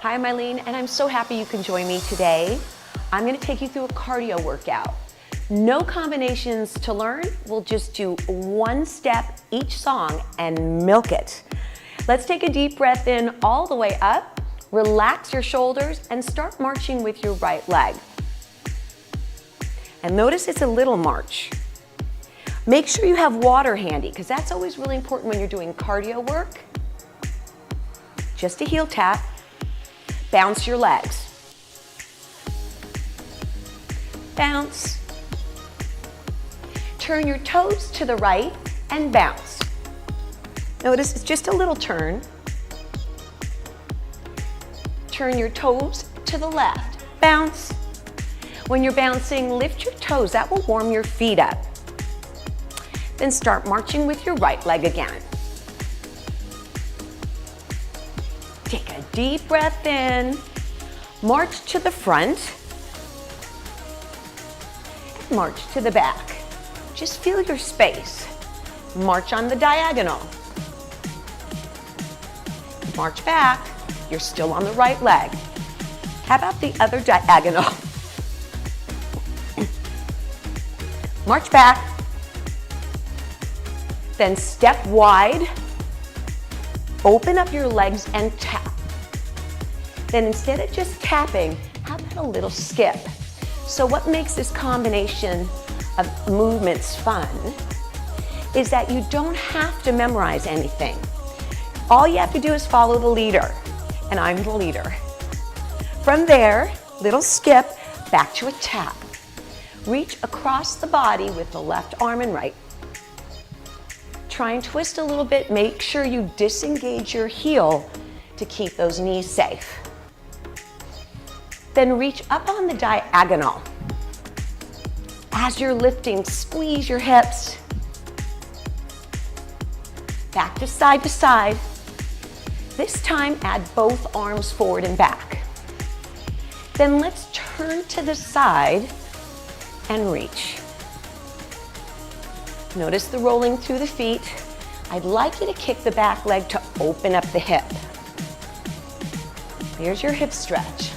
Hi, I'm Aileen, and I'm so happy you can join me today. I'm going to take you through a cardio workout. No combinations to learn. We'll just do one step each song and milk it. Let's take a deep breath in all the way up, relax your shoulders, and start marching with your right leg. And notice it's a little march. Make sure you have water handy, because that's always really important when you're doing cardio work. Just a heel tap. Bounce your legs. Bounce. Turn your toes to the right and bounce. Notice it's just a little turn. Turn your toes to the left. Bounce. When you're bouncing, lift your toes. That will warm your feet up. Then start marching with your right leg again. Take a deep breath in. March to the front. And march to the back. Just feel your space. March on the diagonal. March back. You're still on the right leg. How about the other diagonal? March back. Then step wide. Open up your legs and tap. Then instead of just tapping, how about a little skip? So what makes this combination of movements fun is that you don't have to memorize anything. All you have to do is follow the leader, and I'm the leader. From there, little skip, back to a tap. Reach across the body with the left arm and right. Try and twist a little bit. Make sure you disengage your heel to keep those knees safe. Then reach up on the diagonal. As you're lifting, squeeze your hips. Back to side to side. This time, add both arms forward and back. Then let's turn to the side and reach. Notice the rolling through the feet. I'd like you to kick the back leg to open up the hip. Here's your hip stretch.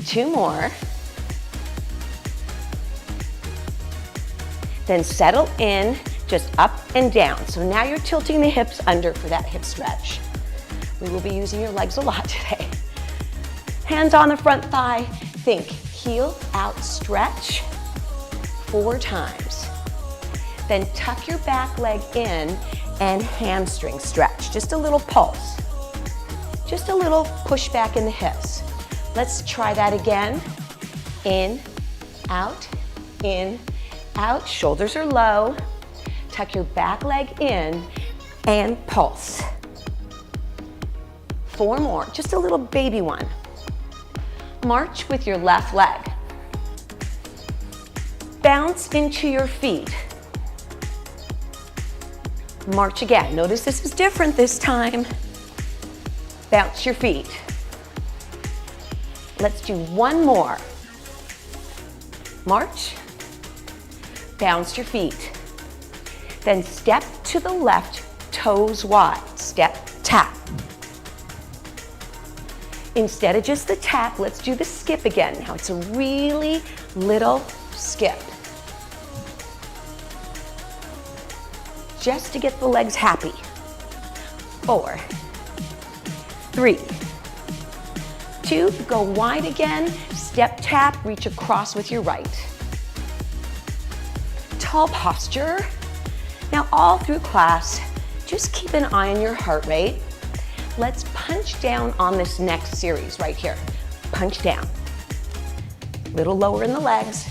2 more. Then settle in, just up and down. So now you're tilting the hips under for that hip stretch. We will be using your legs a lot today. Hands on the front thigh. Think heel out stretch 4 times. Then tuck your back leg in and hamstring stretch. Just a little pulse. Just a little push back in the hips. Let's try that again. In, out, shoulders are low. Tuck your back leg in and pulse. 4 more, just a little baby one. March with your left leg. Bounce into your feet. March again. Notice this is different this time. Bounce your feet. Let's do 1 more. March. Bounce your feet. Then step to the left, toes wide. Step, tap. Instead of just the tap, let's do the skip again. Now it's a really little skip. Just to get the legs happy. 4, 3, 2, go wide again, step tap, reach across with your right. Tall posture. Now all through class, just keep an eye on your heart rate. Let's punch down on this next series right here. Punch down. Little lower in the legs.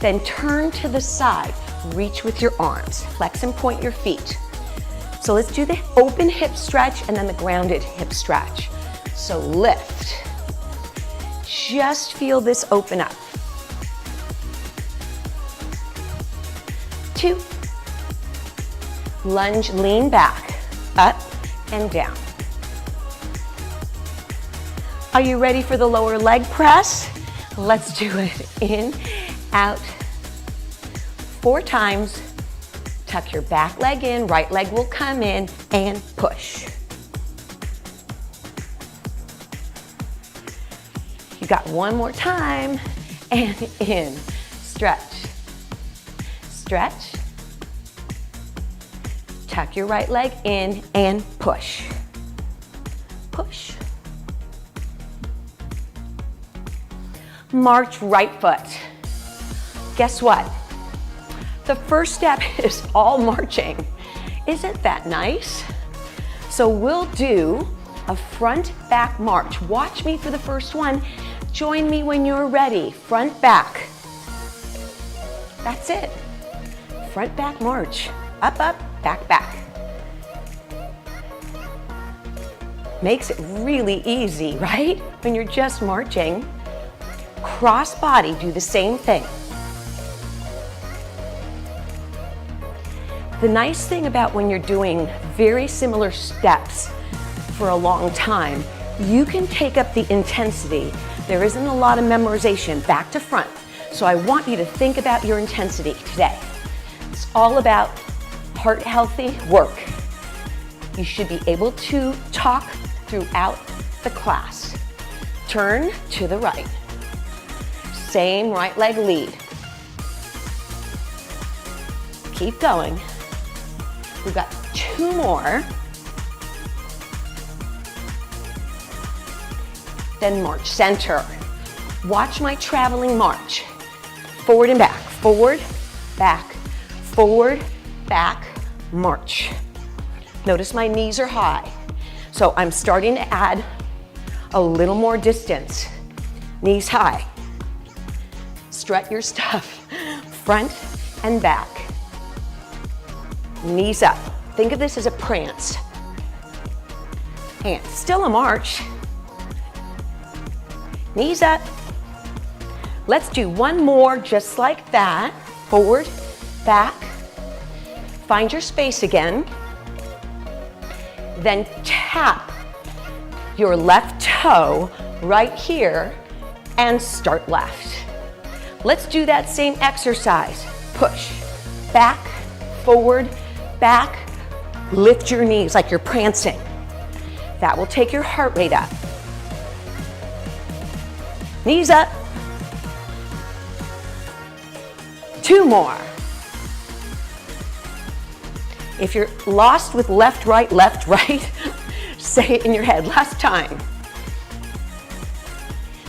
Then turn to the side. Reach with your arms. Flex and point your feet. So let's do the open hip stretch and then the grounded hip stretch. So lift. Just feel this open up. 2. Lunge, lean back, up and down. Are you ready for the lower leg press? Let's do it. In, out. 4 times. Tuck your back leg in, right leg will come in and push. You got one more time, and in. Stretch, stretch. Tuck your right leg in and push. Push. March right foot. Guess what? The first step is all marching. Isn't that nice? So we'll do a front back march. Watch me for the first one. Join me when you're ready. Front back. That's it. Front back march. Up, up, back, back. Makes it really easy, right? When you're just marching. Cross body, do the same thing. The nice thing about when you're doing very similar steps for a long time, you can take up the intensity. There isn't a lot of memorization, back to front. So I want you to think about your intensity today. It's all about heart healthy work. You should be able to talk throughout the class. Turn to the right. Same right leg lead. Keep going. We've got 2 more. Then march center. Watch my traveling march. Forward and back, forward, back, forward, back, march. Notice my knees are high. So I'm starting to add a little more distance. Knees high. Strut your stuff. Front and back. Knees up. Think of this as a prance. And still a march. Knees up. Let's do one more just like that. Forward, back. Find your space again. Then tap your left toe right here and start left. Let's do that same exercise. Push, back, forward, back. Lift your knees like you're prancing. That will take your heart rate up. Knees up. 2 more. If you're lost with left, right, say it in your head. Last time.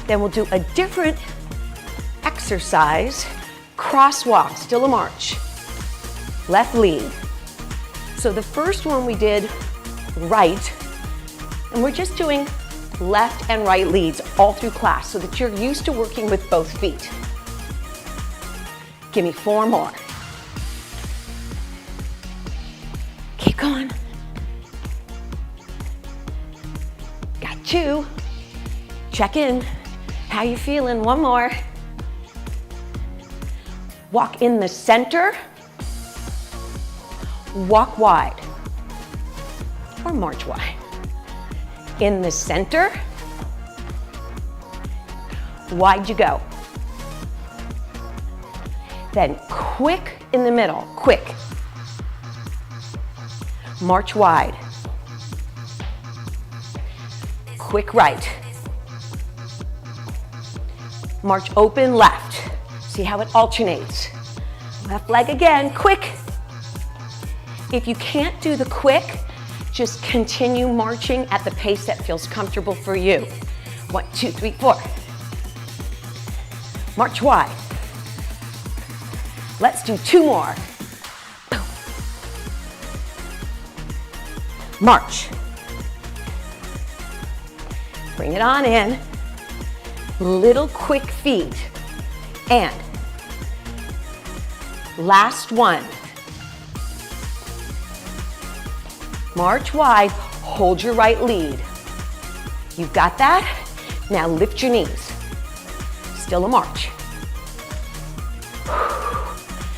Then we'll do a different exercise. Crosswalk, still a march. Left lead. So the first one we did right, and we're just doing left and right leads all through class so that you're used to working with both feet. Give me 4 more. Keep going. Got 2. Check in. How you feeling? 1 more. Walk in the center. Walk wide. Or march wide. In the center. Wide you go. Then quick in the middle. Quick. March wide. Quick right. March open left. See how it alternates. Left leg again, quick. If you can't do the quick, just continue marching at the pace that feels comfortable for you. 1, 2, 3, 4. March wide. Let's do 2 more. March. Bring it on in. Little quick feet. And last one. March wide, hold your right lead. You've got that? Now lift your knees. Still a march.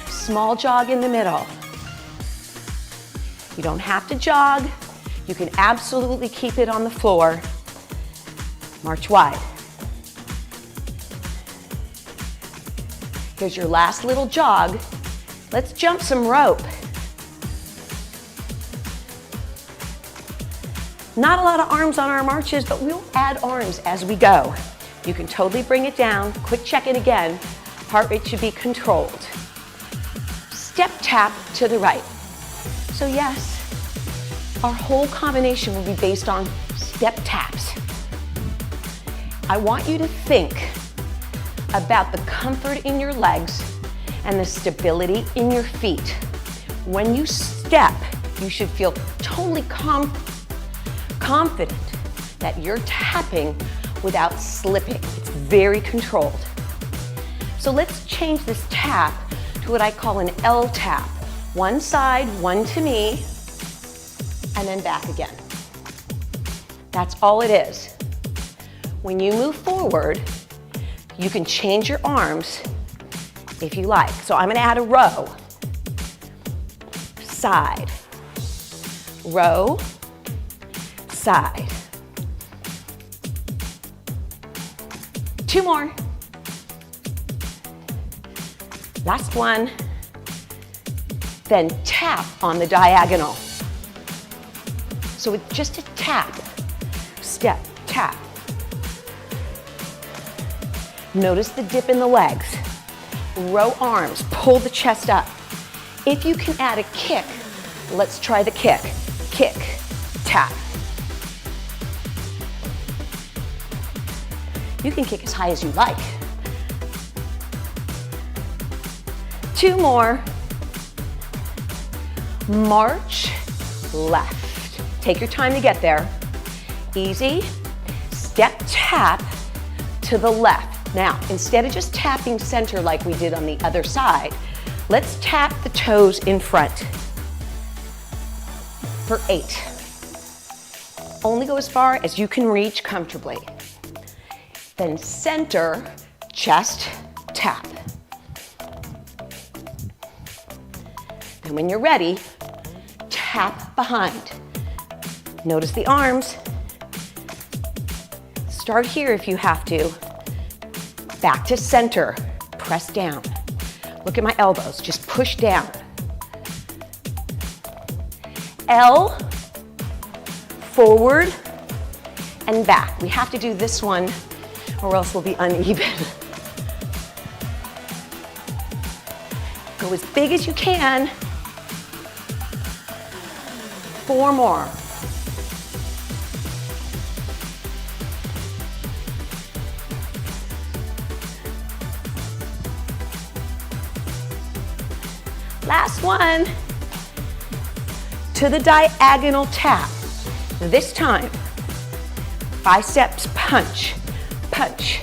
Small jog in the middle. You don't have to jog. You can absolutely keep it on the floor. March wide. Here's your last little jog. Let's jump some rope. Not a lot of arms on our marches, but we'll add arms as we go. You can totally bring it down. Quick check in again. Heart rate should be controlled. Step tap to the right. So yes, our whole combination will be based on step taps. I want you to think about the comfort in your legs and the stability in your feet. When you step, you should feel totally confident that you're tapping without slipping. It's very controlled. So let's change this tap to what I call an L tap. One side, one to me, and then back again. That's all it is. When you move forward, you can change your arms if you like. So I'm gonna add a row. Side, row, side. 2 more. Last one. Then tap on the diagonal. So with just a tap, step, tap. Notice the dip in the legs. Row arms, pull the chest up. If you can add a kick, let's try the kick. Kick, tap. You can kick as high as you like. 2 more. March left. Take your time to get there. Easy. Step tap to the left. Now, instead of just tapping center like we did on the other side, let's tap the toes in front for 8. Only go as far as you can reach comfortably. Then center, chest, tap. And when you're ready, tap behind. Notice the arms. Start here if you have to. Back to center, press down. Look at my elbows, just push down. L, forward, and back. We have to do this one or else we'll be uneven. Go as big as you can. 4 more. Last one. To the diagonal tap. This time, biceps punch, punch.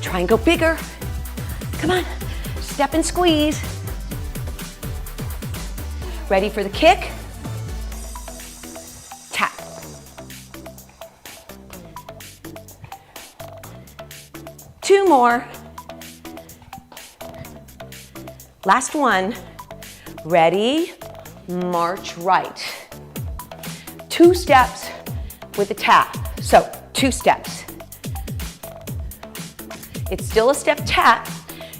Try and go bigger. Come on, step and squeeze. Ready for the kick? Tap. Two more. Last one. Ready? March right. 2 steps with a tap. So, 2 steps. It's still a step tap,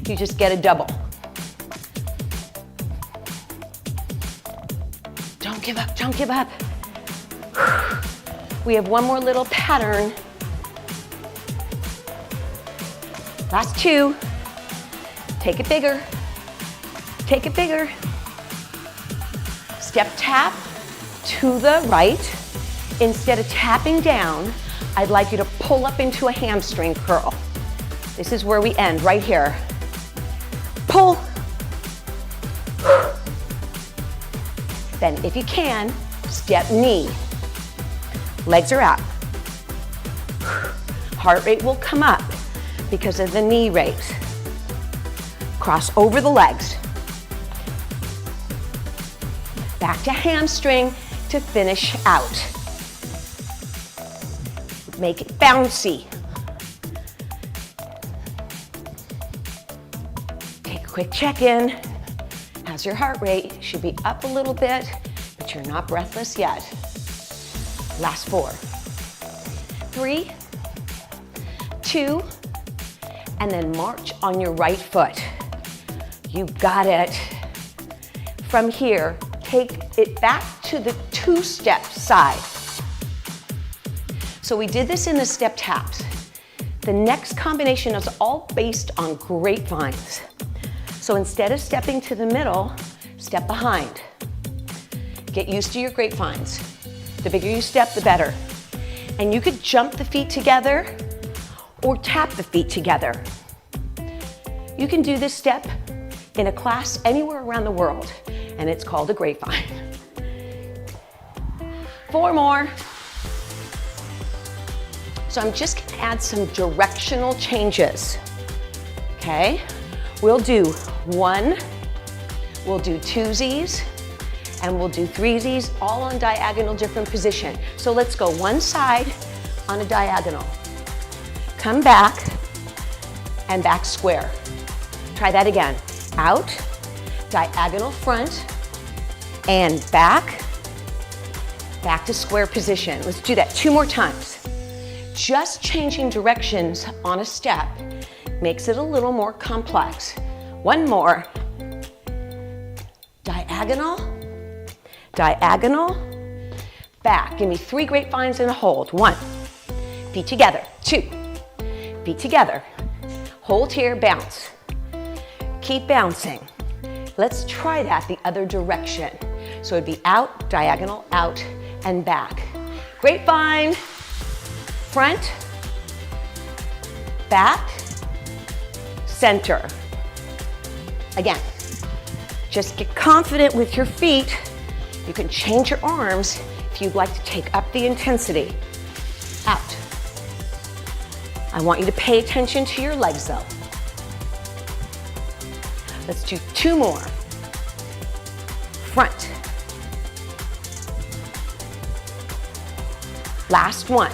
you just get a double. Don't give up, don't give up. We have one more little pattern. Last 2. Take it bigger. Take it bigger. Step tap to the right. Instead of tapping down, I'd like you to pull up into a hamstring curl. This is where we end, right here. Pull. Then, if you can, step knee. Legs are out. Heart rate will come up because of the knee raise. Cross over the legs. Back to hamstring to finish out. Make it bouncy. Take a quick check-in. How's your heart rate? Should be up a little bit, but you're not breathless yet. Last 4. 3, 2, and then march on your right foot. You got it. From here, take it back to the 2-step side. So So we did this in the step taps. The next combination is all based on grapevines. So instead of stepping to the middle, step behind. Get used to your grapevines. The bigger you step, the better. And you could jump the feet together or tap the feet together. You can do this step in a class anywhere around the world, and it's called a grapevine. 4 more. So I'm just gonna add some directional changes, okay? We'll do 1, we'll do 2s, and we'll do 3s, all on diagonal, different position. So let's go one side on a diagonal. Come back and back square. Try that again. Out, diagonal front, and back to square position. Let's do that 2 more times. Just changing directions on a step makes it a little more complex. 1 more. Diagonal, diagonal, back. Give me 3 grapevines and a hold. 1, feet together. 2, feet together. Hold here, bounce. Keep bouncing. Let's try that the other direction. So it'd be out, diagonal, out, and back. Grapevine, front, back, center. Again, just get confident with your feet. You can change your arms if you'd like to take up the intensity. Out. I want you to pay attention to your legs though. Let's do 2 more. Front. Last one.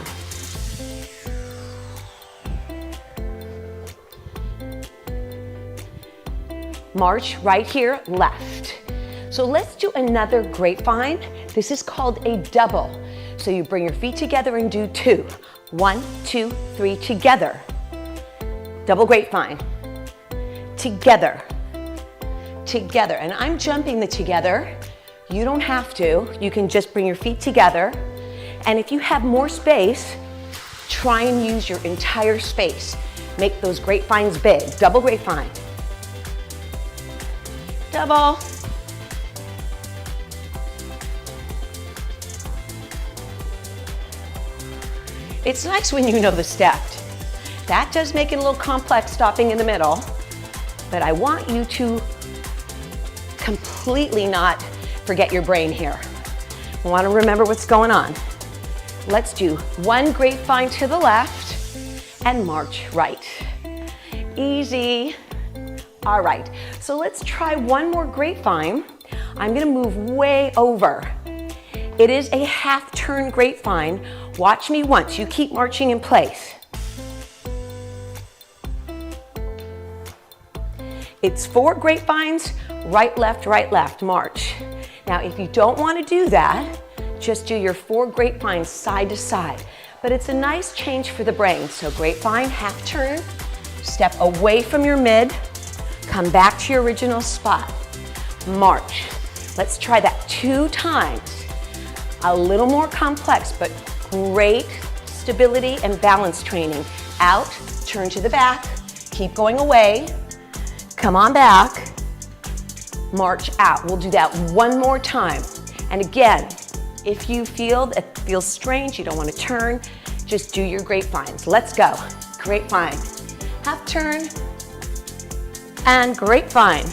March right here, left. So let's do another grapevine. This is called a double. So you bring your feet together and do 2. 1, 2, 3, together. Double grapevine. Together. Together. And I'm jumping the together. You don't have to. You can just bring your feet together. And if you have more space, try and use your entire space. Make those grapevines big. Double grapevine. Double. It's nice when you know the step. That does make it a little complex stopping in the middle, but I want you to completely not forget your brain here. I want to remember what's going on. Let's do 1 grapevine to the left and march right. Easy. All right, so let's try 1 more grapevine. I'm gonna move way over. It is a half turn grapevine. Watch me once, you keep marching in place. It's 4 grapevines, right, left, march. Now, if you don't wanna do that, just do your 4 grapevines side to side. But it's a nice change for the brain. So grapevine, half turn, step away from your mid, come back to your original spot, march. Let's try that 2 times. A little more complex, but great stability and balance training. Out, turn to the back, keep going away, come on back, march out. We'll do that 1 more time. And again, if you feel it feels strange, you don't want to turn, just do your grapevines. Let's go. Grapevine, half turn, and grapevine.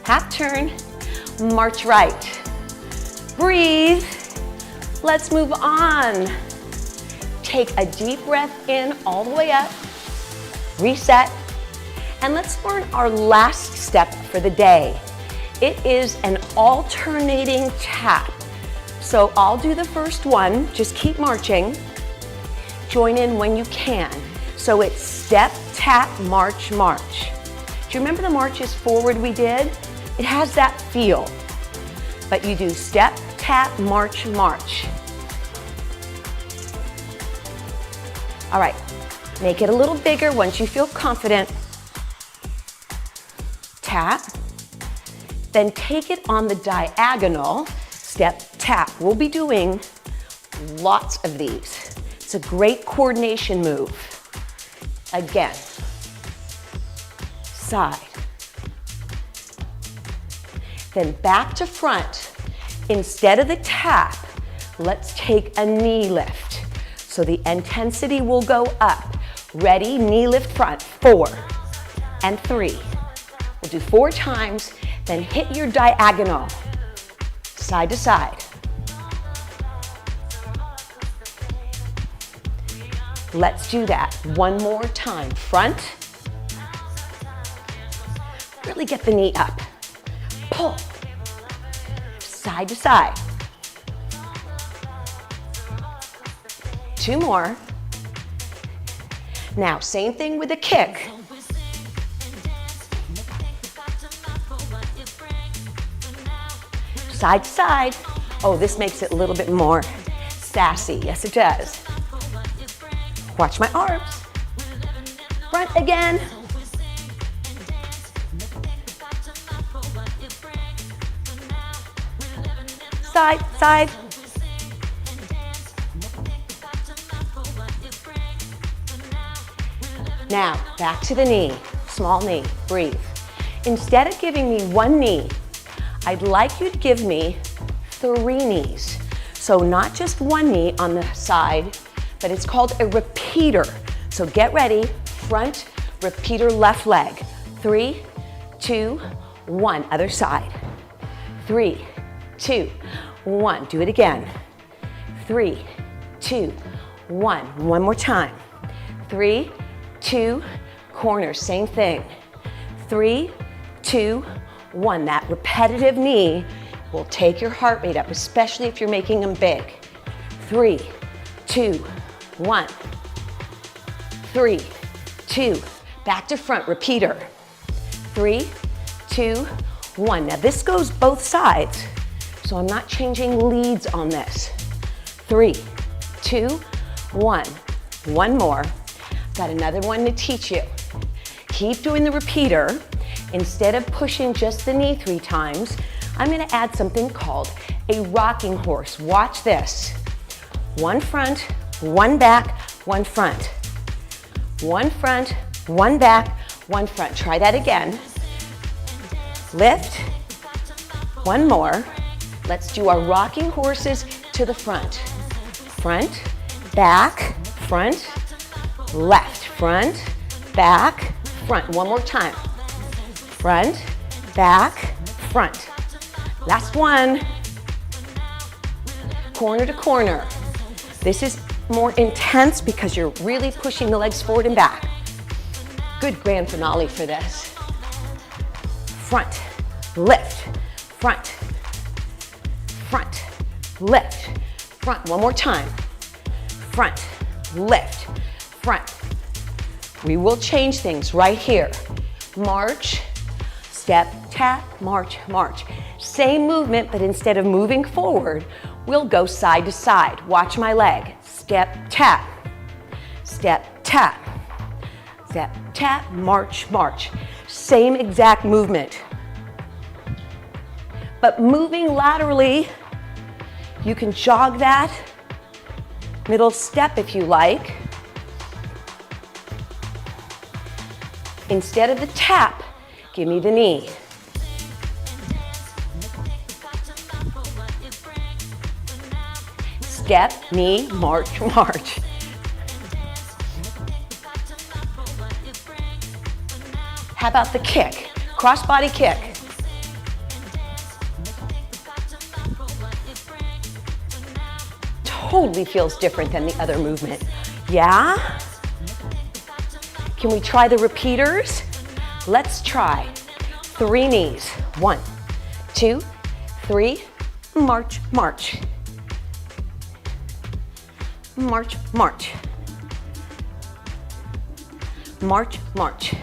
Half turn, march right. Breathe. Let's move on. Take a deep breath in all the way up. Reset. And let's learn our last step for the day. It is an alternating tap. So I'll do the first one. Just keep marching. Join in when you can. So it's step, tap, march, march. Do you remember the marches forward we did? It has that feel. But you do step, tap, march, march. All right, make it a little bigger once you feel confident. Tap, then take it on the diagonal, step, tap. We'll be doing lots of these. It's a great coordination move. Again, side. Then back to front. Instead of the tap, let's take a knee lift. So the intensity will go up. Ready, knee lift front, 4 and 3. We'll do 4 times, then hit your diagonal, side to side. Let's do that one more time. Front, really get the knee up. Pull, side to side. 2 more. Now, same thing with the kick. Side to side. Oh, this makes it a little bit more sassy. Yes, it does. Watch my arms. Front again. Side, side. Now, back to the knee. Small knee. Breathe. Instead of giving me 1 knee, I'd like you to give me 3 knees. So not just 1 knee on the side, but it's called a repeater. So get ready, front, repeater, left leg. 3, 2, 1, other side. 3, 2, 1, do it again. 3, 2, 1, one more time. 3, 2, corner, same thing. 3, 2, 1, that repetitive knee will take your heart rate up, especially if you're making them big. 3, 2, 1. 3, 2, back to front, repeater. 3, 2, 1. Now this goes both sides, so I'm not changing leads on this. 3, 2, 1. One more. Got another one to teach you. Keep doing the repeater. Instead of pushing just the knee 3 times, I'm gonna add something called a rocking horse. Watch this. 1 front, 1 back, 1 front. 1 front, 1 back, 1 front. Try that again. Lift. 1 more. Let's do our rocking horses to the front. Front, back, front, left. Front, back, front. One more time. Front, back, front. Last one. Corner to corner. This is more intense because you're really pushing the legs forward and back. Good grand finale for this. Front, lift, front, front, lift, front. One more time. Front, lift, front. We will change things right here. March, step, tap, march, march. Same movement, but instead of moving forward, we'll go side to side. Watch my leg. Step, tap, step, tap, step, tap, march, march. Same exact movement. But moving laterally, you can jog that. Middle step if you like. Instead of the tap, give me the knee. Step, knee, march, march. How about the kick? Cross-body kick. Totally feels different than the other movement. Yeah? Can we try the repeaters? Let's try. 3 knees. 1, 2, 3, march, march. March, march. March, march.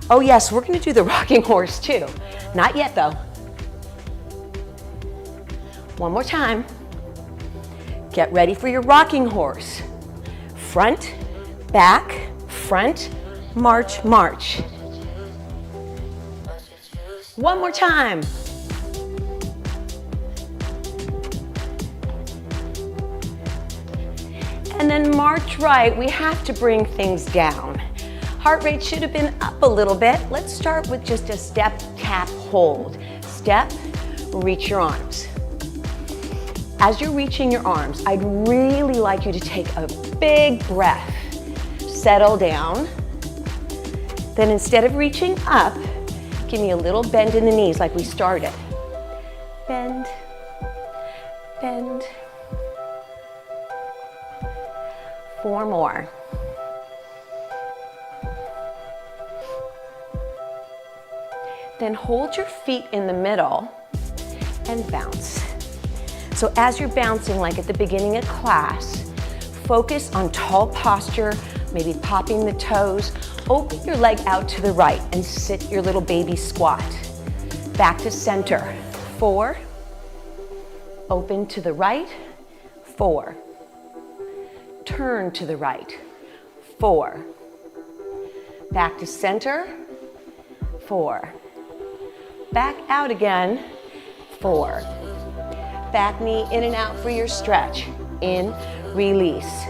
Oh yes, we're gonna do the rocking horse too. Not yet though. One more time. Get ready for your rocking horse. Front, back, front, march, march. One more time. And then march right. We have to bring things down. Heart rate should have been up a little bit. Let's start with just a step, tap, hold. Step, reach your arms. As you're reaching your arms, I'd really like you to take a big breath. Settle down. Then instead of reaching up, give me a little bend in the knees like we started. Bend, bend. 4 more. Then hold your feet in the middle and bounce. So as you're bouncing, like at the beginning of class, focus on tall posture, maybe popping the toes. Open your leg out to the right and sit your little baby squat. Back to center. 4. Open to the right. 4. Turn to the right. 4. Back to center. 4. Back out again. 4. Back knee in and out for your stretch. In, release.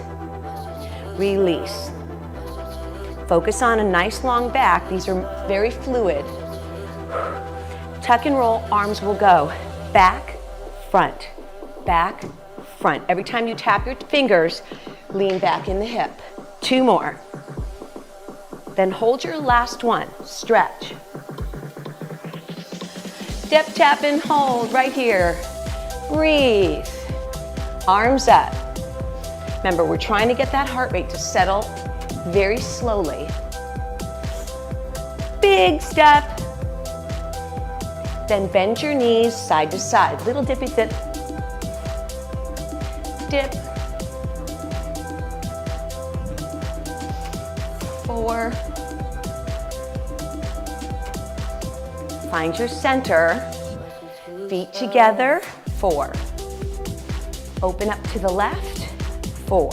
Release. Focus on a nice long back. These are very fluid. Tuck and roll, arms will go back, front, back, front. Every time you tap your fingers, lean back in the hip. 2 more. Then hold your last one. Stretch. Step, tap, and hold right here. Breathe. Arms up. Remember, we're trying to get that heart rate to settle very slowly. Big step. Then bend your knees side to side. Little dippy dip. Dip. 4. Find your center. Feet together. 4. Open up to the left. 4.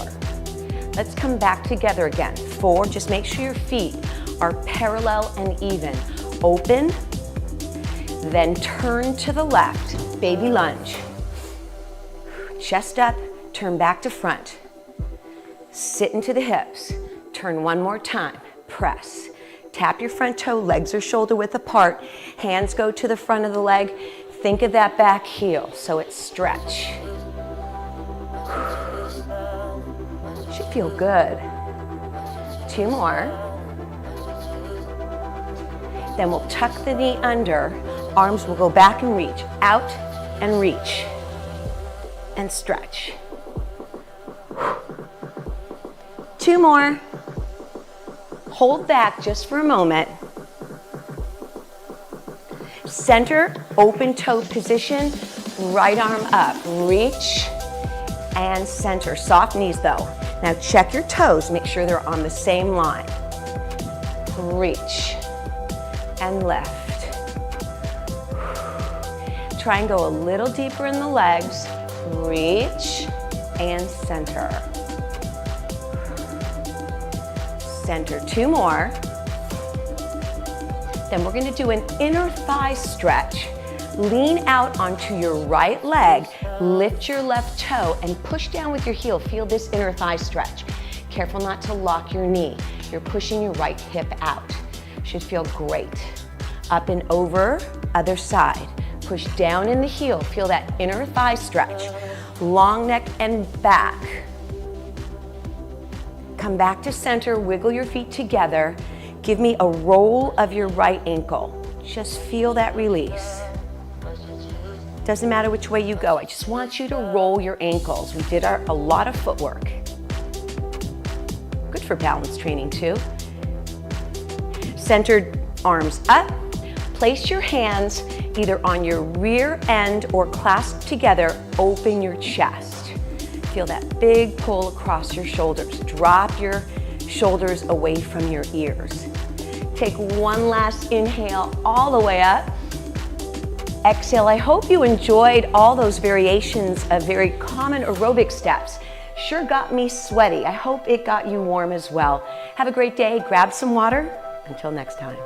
Let's come back together again. 4. Just make sure your feet are parallel and even. Open. Then turn to the left. Baby lunge. Chest up. Turn back to front. Sit into the hips. Turn one more time. Press. Tap your front toe. Legs are shoulder width apart. Hands go to the front of the leg. Think of that back heel so it's stretch. Should feel good. 2 more. Then we'll tuck the knee under. Arms will go back and reach. Out and reach. And stretch. 2 more. Hold back just for a moment. Center, open toe position, right arm up. Reach and center. Soft knees though. Now check your toes, make sure they're on the same line. Reach and lift. Try and go a little deeper in the legs. Reach and center. Center. 2 more. Then we're going to do an inner thigh stretch. Lean out onto your right leg, lift your left toe, and push down with your heel. Feel this inner thigh stretch. Careful not to lock your knee. You're pushing your right hip out. Should feel great. Up and over, other side. Push down in the heel. Feel that inner thigh stretch. Long neck and back. Come back to center, wiggle your feet together. Give me a roll of your right ankle. Just feel that release. Doesn't matter which way you go. I just want you to roll your ankles. We did a lot of footwork. Good for balance training too. Centered arms up. Place your hands either on your rear end or clasped together. Open your chest. Feel that big pull across your shoulders. Drop your shoulders away from your ears. Take one last inhale all the way up. Exhale. I hope you enjoyed all those variations of very common aerobic steps. Sure got me sweaty. I hope it got you warm as well. Have a great day. Grab some water. Until next time.